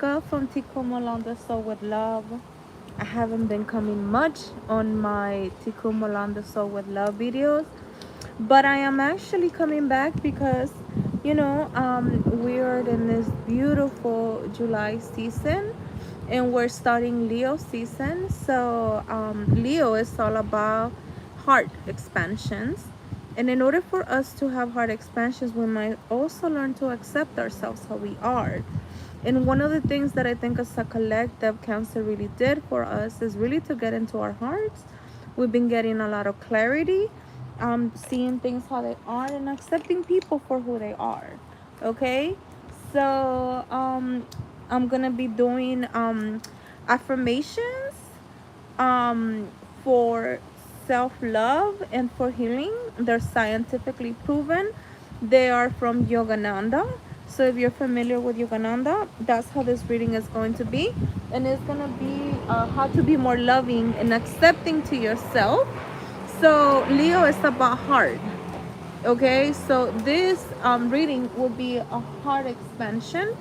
HEYOKA from Tico Soul with Love. I haven't been coming much on my Tico Soul with Love videos, but I am actually coming back because, we're in this beautiful July season and we're starting Leo season. So Leo is all about heart expansions. And in order for us to have heart expansions, we might also learn to accept ourselves how we are. And one of the things that I think as a collective Cancer really did for us is really to get into our hearts. We've been getting a lot of clarity, seeing things how they are and accepting people for who they are. Okay, so I'm gonna be doing affirmations for self-love and for healing. They're scientifically proven. They are from Yogananda. So if you're familiar with Yogananda, that's how this reading is going to be. And it's going to be how to be more loving and accepting to yourself. So Leo is about heart. Okay, so this reading will be a heart expansion.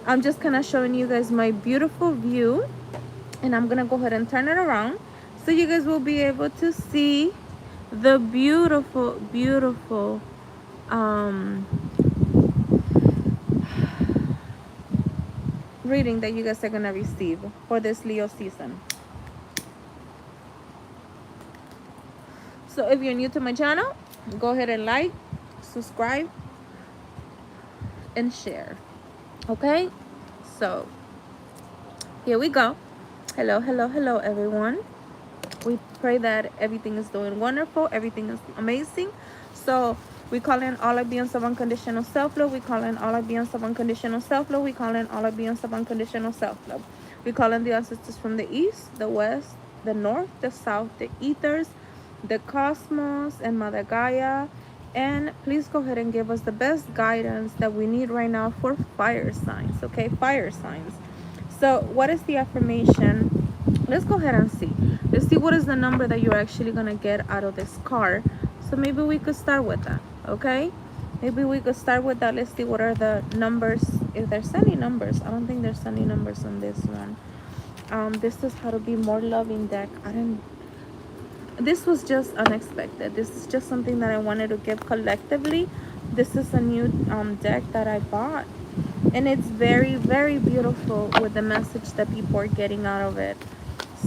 I'm just kind of showing you guys my beautiful view, and I'm gonna go ahead and turn it around so you guys will be able to see the beautiful reading that you guys are gonna receive for this Leo season. So if you're new to my channel, go ahead and like, subscribe, and share. Okay, so here we go. Hello everyone. We pray that everything is doing wonderful, everything is amazing. So we call in all of beings of unconditional self-love. We call in all of beings of unconditional self-love. We call in all of beings of unconditional self-love. We call in the ancestors from the east, the west, the north, the south, the ethers, the cosmos, and Mother Gaia. And please go ahead and give us the best guidance that we need right now for fire signs. Okay, fire signs. So what is the affirmation? Let's go ahead and see. Let's see what is the number that you're actually going to get out of this card. So maybe we could start with that. Okay, maybe we could start with that. Let's see what are the numbers, if there's any numbers. I don't think there's any numbers on this one. This is how to be more loving deck. This was just unexpected. This is just something that I wanted to give collectively. This is a new deck that I bought, and it's very beautiful with the message that people are getting out of it.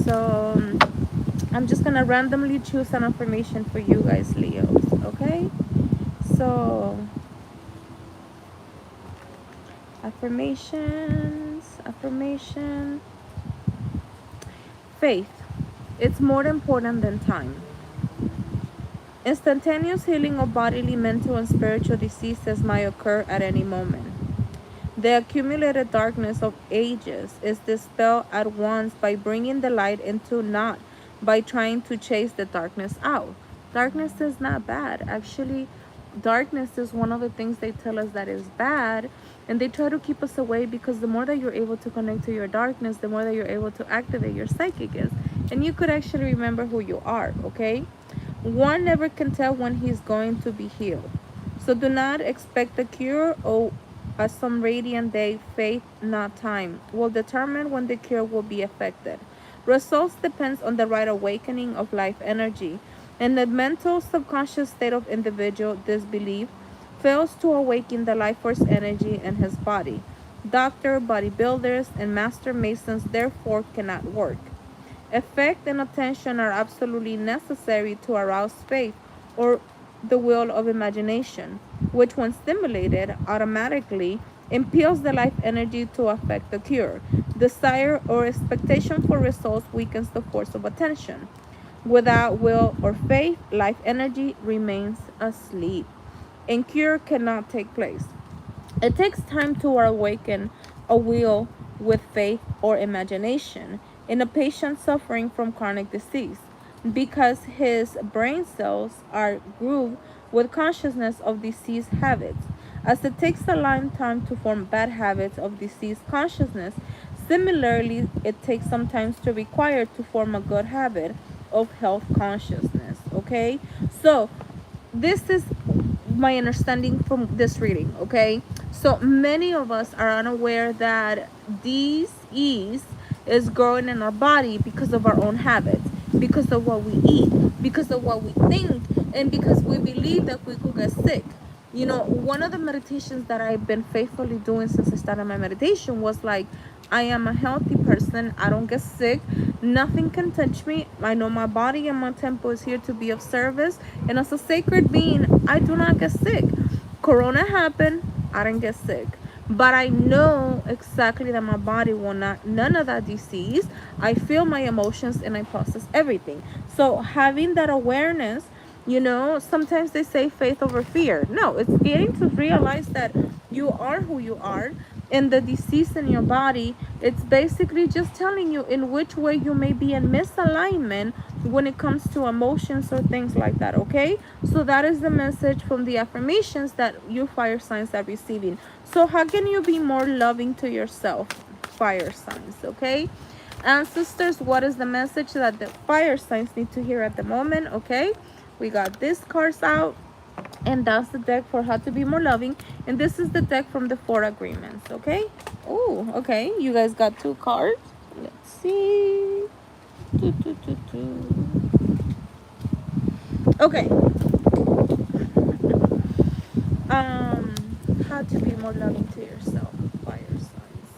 So I'm just gonna randomly choose an affirmation for you guys, Leos. Okay, so affirmation. Faith. It's more important than time. Instantaneous healing of bodily, mental, and spiritual diseases might occur at any moment. The accumulated darkness of ages is dispelled at once by bringing the light into not by trying to chase the darkness out. Darkness is not bad. Actually, darkness is one of the things they tell us that is bad, and they try to keep us away because the more that you're able to connect to your darkness, the more that you're able to activate your psychic is, and you could actually remember who you are. Okay, one never can tell when he's going to be healed, so do not expect a cure or some radiant day. Faith, not time, will determine when the cure will be effected. Results depends on the right awakening of life energy, and the mental subconscious state of individual disbelief fails to awaken the life force energy in his body. Doctor, bodybuilders, and master masons therefore cannot work. Effect and attention are absolutely necessary to arouse faith or the will of imagination, which when stimulated automatically impels the life energy to affect the cure. Desire or expectation for results weakens the force of attention. Without will or faith, life energy remains asleep, and cure cannot take place. It takes time to awaken a will with faith or imagination in a patient suffering from chronic disease, because his brain cells are grooved with consciousness of disease habits. As it takes a long time to form bad habits of disease consciousness, similarly, it takes some time to require to form a good habit of health consciousness. Okay, so this is my understanding from this reading. Okay, So many of us are unaware that disease is growing in our body because of our own habits, because of what we eat, because of what we think, and because we believe that we could get sick. You know, one of the meditations that I've been faithfully doing since I started my meditation was like, I am a healthy person. I don't get sick. Nothing can touch me. I know my body and my temple is here to be of service. And as a sacred being, I do not get sick. Corona happened. I didn't get sick. But I know exactly that my body will not, none of that disease. I feel my emotions and I process everything. So having that awareness, you know, sometimes they say faith over fear. No, it's getting to realize that you are who you are, and the disease in your body, it's basically just telling you in which way you may be in misalignment when it comes to emotions or things like that. Okay, so that is the message from the affirmations that you fire signs are receiving. So how can you be more loving to yourself, fire signs? Okay, and sisters, what is the message that the fire signs need to hear at the moment? Okay, we got these cards out, and that's the deck for how to be more loving, and this is the deck from the 4 agreements. Okay, oh, okay, you guys got 2 cards. Let's see. Okay, how to be more loving to yourself, fire signs.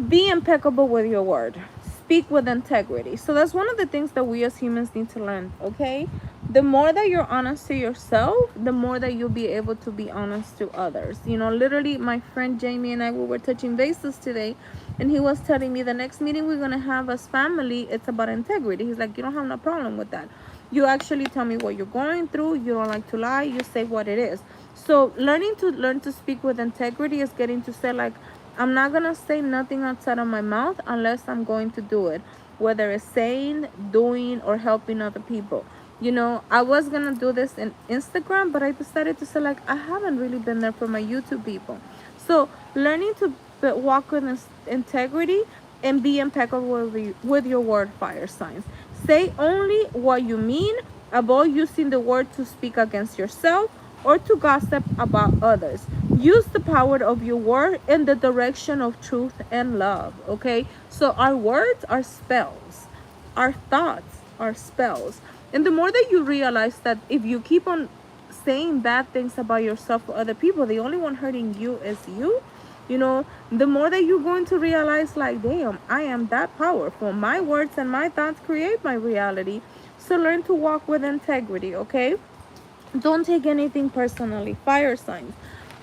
Be impeccable with your word. Speak with integrity. So that's one of the things that we as humans need to learn, okay? The more that you're honest to yourself, the more that you'll be able to be honest to others. You know, literally, my friend Jamie and I, we were touching bases today, and he was telling me the next meeting we're going to have as family, it's about integrity. He's like, you don't have no problem with that. You actually tell me what you're going through. You don't like to lie. You say what it is. So learn to speak with integrity is getting to say, like, I'm not going to say nothing outside of my mouth unless I'm going to do it, whether it's saying, doing, or helping other people. You know, I was going to do this in Instagram, but I decided to say, like, I haven't really been there for my YouTube people. So learning to walk with integrity and be impeccable with your word, fire signs. Say only what you mean. Avoid using the word to speak against yourself or to gossip about others. Use the power of your word in the direction of truth and love. Okay, so our words are spells, our thoughts are spells, and the more that you realize that if you keep on saying bad things about yourself to other people, the only one hurting you is you. You know, the more that you're going to realize, like, damn, I am that powerful. My words and my thoughts create my reality. So learn to walk with integrity. Okay, don't take anything personally, fire signs.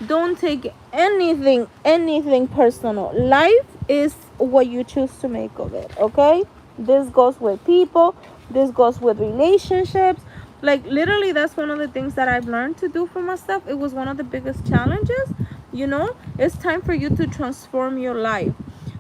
Don't take anything personal. Life is what you choose to make of it. Okay, this goes with people, this goes with relationships. Like, literally, that's one of the things that I've learned to do for myself. It was one of the biggest challenges. You know, it's time for you to transform your life.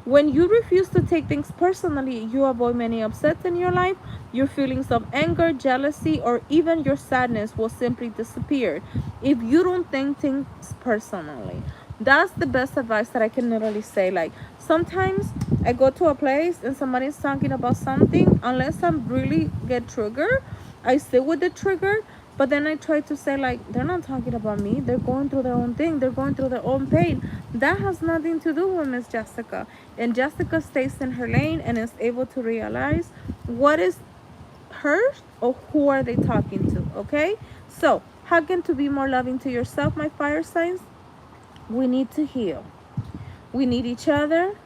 When you refuse to take things personally, you avoid many upsets in your life. Your feelings of anger, jealousy, or even your sadness will simply disappear if you don't take things personally. That's the best advice that I can literally say. Like, sometimes I go to a place and somebody's talking about something, unless I'm really get triggered, I sit with the trigger. But then I try to say, like, they're not talking about me. They're going through their own thing. They're going through their own pain. That has nothing to do with Miss Jessica. And Jessica stays in her lane and is able to realize what is her or who are they talking to. Okay? So, how can to be more loving to yourself, my fire signs? We need to heal. We need each other.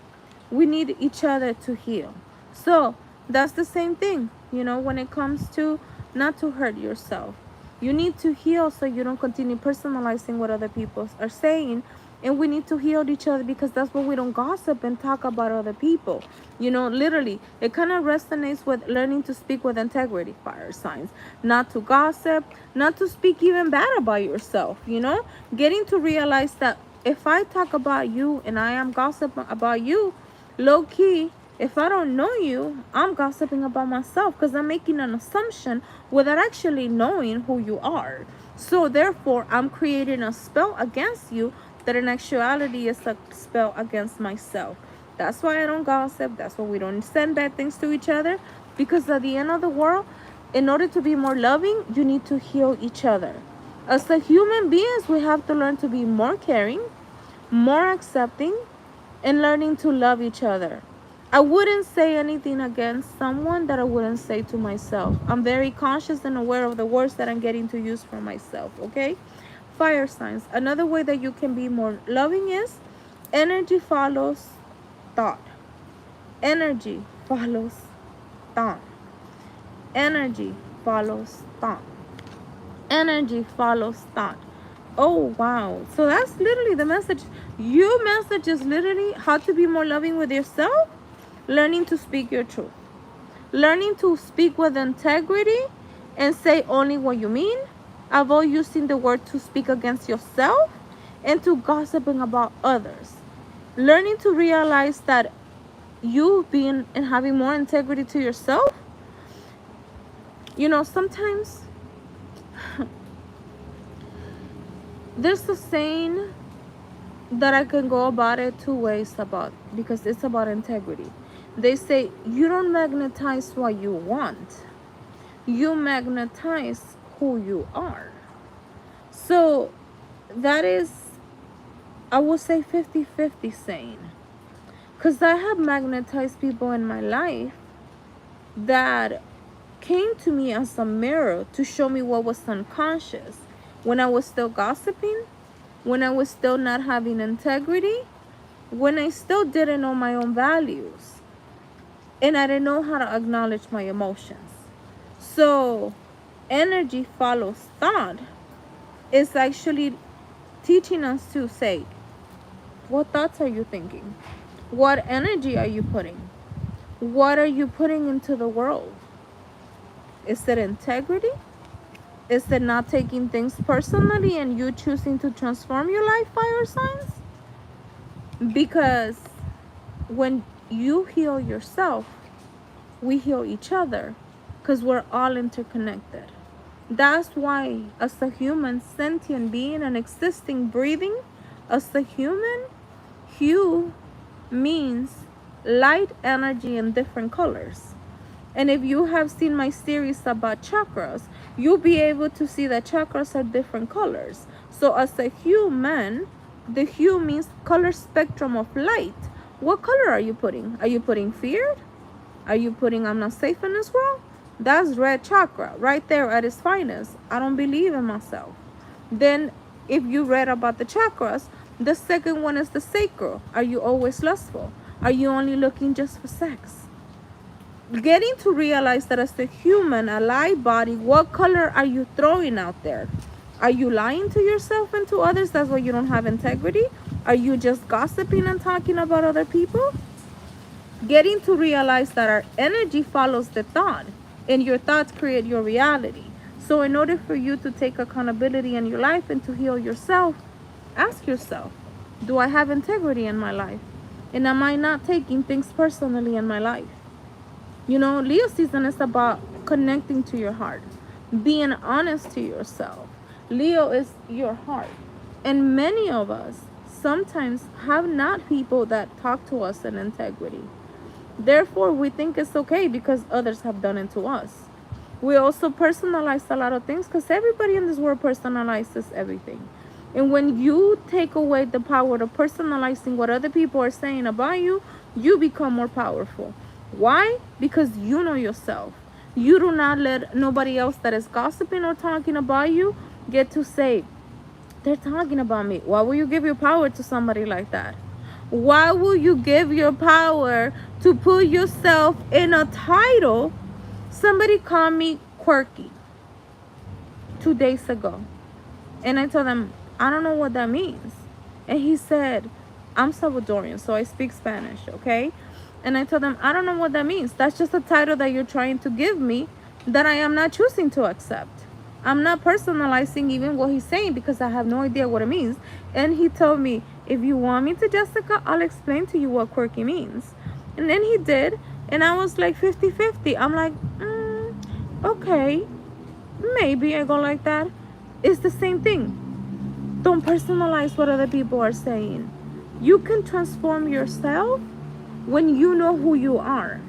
We need each other to heal. So, that's the same thing, you know, when it comes to not to hurt yourself. You need to heal so you don't continue personalizing what other people are saying. And we need to heal each other, because that's why we don't gossip and talk about other people. You know, literally, it kind of resonates with learning to speak with integrity, fire signs. Not to gossip, not to speak even bad about yourself, you know. Getting to realize that if I talk about you and I am gossiping about you, low key, if I don't know you, I'm gossiping about myself, because I'm making an assumption without actually knowing who you are. So therefore, I'm creating a spell against you that in actuality is a spell against myself. That's why I don't gossip. That's why we don't send bad things to each other, because at the end of the world, in order to be more loving, you need to heal each other. As the human beings, we have to learn to be more caring, more accepting, and learning to love each other. I wouldn't say anything against someone that I wouldn't say to myself. I'm very conscious and aware of the words that I'm getting to use for myself, okay? Fire signs. Another way that you can be more loving is energy follows thought. Energy follows thought. Energy follows thought. Energy follows thought. Oh, wow. So that's literally the message. Your message is literally how to be more loving with yourself, learning to speak your truth, learning to speak with integrity and say only what you mean, avoid using the word to speak against yourself and to gossiping about others, learning to realize that you being and having more integrity to yourself. You know, sometimes there's a saying that I can go about it two ways about, because it's about integrity. They say you don't magnetize what you want, you magnetize who you are. So that is, I would say 50-50 saying, because I have magnetized people in my life that came to me as a mirror to show me what was unconscious when I was still gossiping, when I was still not having integrity, when I still didn't know my own values, and I didn't know how to acknowledge my emotions. So energy follows thought is actually teaching us to say, what thoughts are you thinking? What energy are you putting? What are you putting into the world? Is it integrity? Is it not taking things personally and you choosing to transform your life, fire signs? Because when you heal yourself, we heal each other, because we're all interconnected. That's why as a human sentient being and existing, breathing, as a human, hue means light, energy, in different colors. And if you have seen my series about chakras, you'll be able to see that chakras are different colors. So as a human, the hue means color spectrum of light. What color are you putting? Are you putting fear? Are you putting I'm not safe in this world? That's red chakra right there at its finest. I don't believe in myself. Then if you read about the chakras, the second one is the sacral. Are you always lustful? Are you only looking just for sex? Getting to realize that as a human, a live body, what color are you throwing out there? Are you lying to yourself and to others? That's why you don't have integrity. Are you just gossiping and talking about other people? Getting to realize that our energy follows the thought, and your thoughts create your reality. So in order for you to take accountability in your life and to heal yourself, ask yourself, do I have integrity in my life? And am I not taking things personally in my life? You know, Leo season is about connecting to your heart, being honest to yourself. Leo is your heart. And many of us sometimes have not people that talk to us in integrity. Therefore, we think it's okay because others have done it to us. We also personalize a lot of things because everybody in this world personalizes everything. And when you take away the power of personalizing what other people are saying about you, you become more powerful. Why? Because you know yourself. You do not let nobody else that is gossiping or talking about you get to say, they're talking about me. Why will you give your power to somebody like that? Why will you give your power to put yourself in a title? Somebody called me quirky 2 days ago. And I told him, I don't know what that means. And he said, I'm Salvadorian, so I speak Spanish, okay? And I told him, I don't know what that means. That's just a title that you're trying to give me that I am not choosing to accept. I'm not personalizing even what he's saying because I have no idea what it means. And he told me, if you want me to, Jessica, I'll explain to you what quirky means. And then he did. And I was like 50-50. I'm like, okay, maybe I go like that. It's the same thing. Don't personalize what other people are saying. You can transform yourself when you know who you are.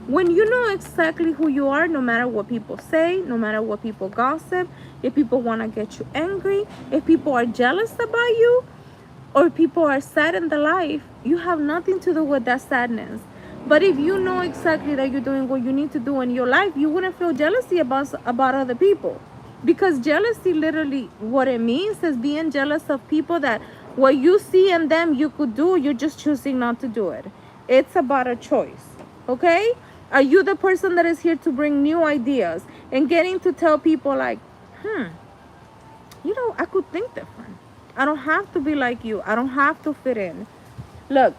When you know exactly who you are, no matter what people say, no matter what people gossip, if people want to get you angry, if people are jealous about you, or people are sad in the life, you have nothing to do with that sadness. But if you know exactly that you're doing what you need to do in your life, you wouldn't feel jealousy about other people. Because jealousy, literally what it means is being jealous of people that what you see in them you could do, you're just choosing not to do it. It's about a choice. Okay? Are you the person that is here to bring new ideas and getting to tell people like, I could think different. I don't have to be like you. I don't have to fit in. Look,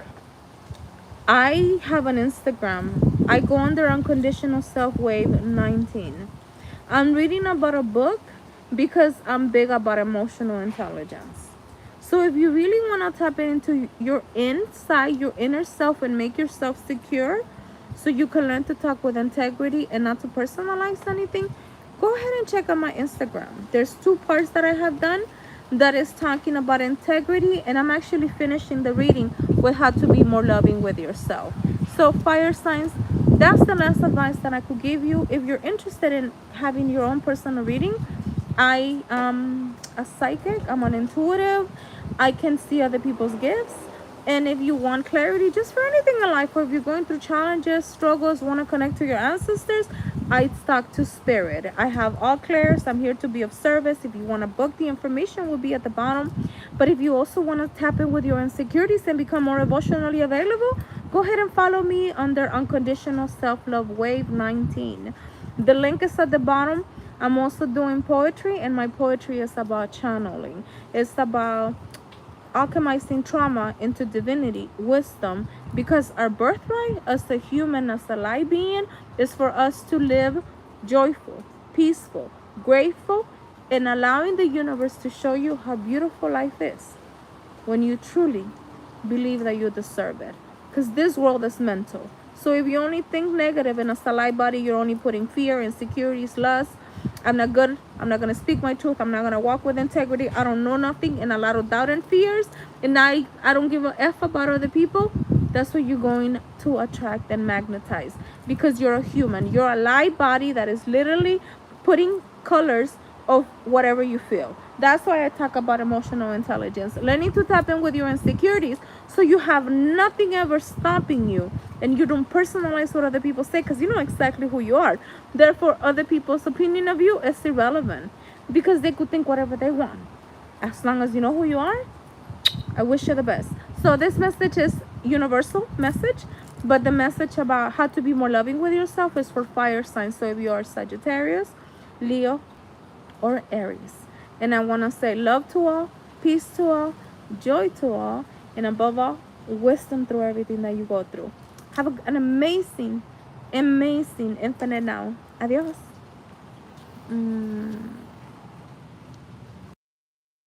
I have an Instagram. I go under Unconditional Self Wave 19. I'm reading about a book because I'm big about emotional intelligence. So if you really want to tap into your inside, your inner self, and make yourself secure so you can learn to talk with integrity and not to personalize anything, go ahead and check out my Instagram. There's 2 parts that I have done that is talking about integrity, and I'm actually finishing the reading with how to be more loving with yourself. So fire signs, that's the last advice that I could give you. If you're interested in having your own personal reading, I am a psychic, I'm an intuitive, I can see other people's gifts. And if you want clarity just for anything in life, or if you're going through challenges, struggles, want to connect to your ancestors, I talk to spirit. I have all clairs. I'm here to be of service. If you want to book, the information will be at the bottom. But if you also want to tap in with your insecurities and become more emotionally available, go ahead and follow me under Unconditional Self-Love Wave 19. The link is at the bottom. I'm also doing poetry, and my poetry is about channeling. It's about alchemizing trauma into divinity, wisdom, because our birthright as a human, as a light being, is for us to live joyful, peaceful, grateful, and allowing the universe to show you how beautiful life is when you truly believe that you deserve it. Because this world is mental. So if you only think negative in a light body, you're only putting fear, insecurities, lust. I'm not good. I'm not going to speak my truth. I'm not going to walk with integrity. I don't know nothing, and a lot of doubt and fears. And I don't give a F about other people. That's what you're going to attract and magnetize, because you're a human. You're a light body that is literally putting colors of whatever you feel. That's why I talk about emotional intelligence. Learning to tap in with your insecurities so you have nothing ever stopping you, and you don't personalize what other people say, because you know exactly who you are. Therefore, other people's opinion of you is irrelevant, because they could think whatever they want. As long as you know who you are, I wish you the best. So this message is universal message, but the message about how to be more loving with yourself is for fire signs. So if you are Sagittarius, Leo, or Aries. And I want to say love to all, peace to all, joy to all, and above all, wisdom through everything that you go through. Have an amazing, amazing infinite now. Adios.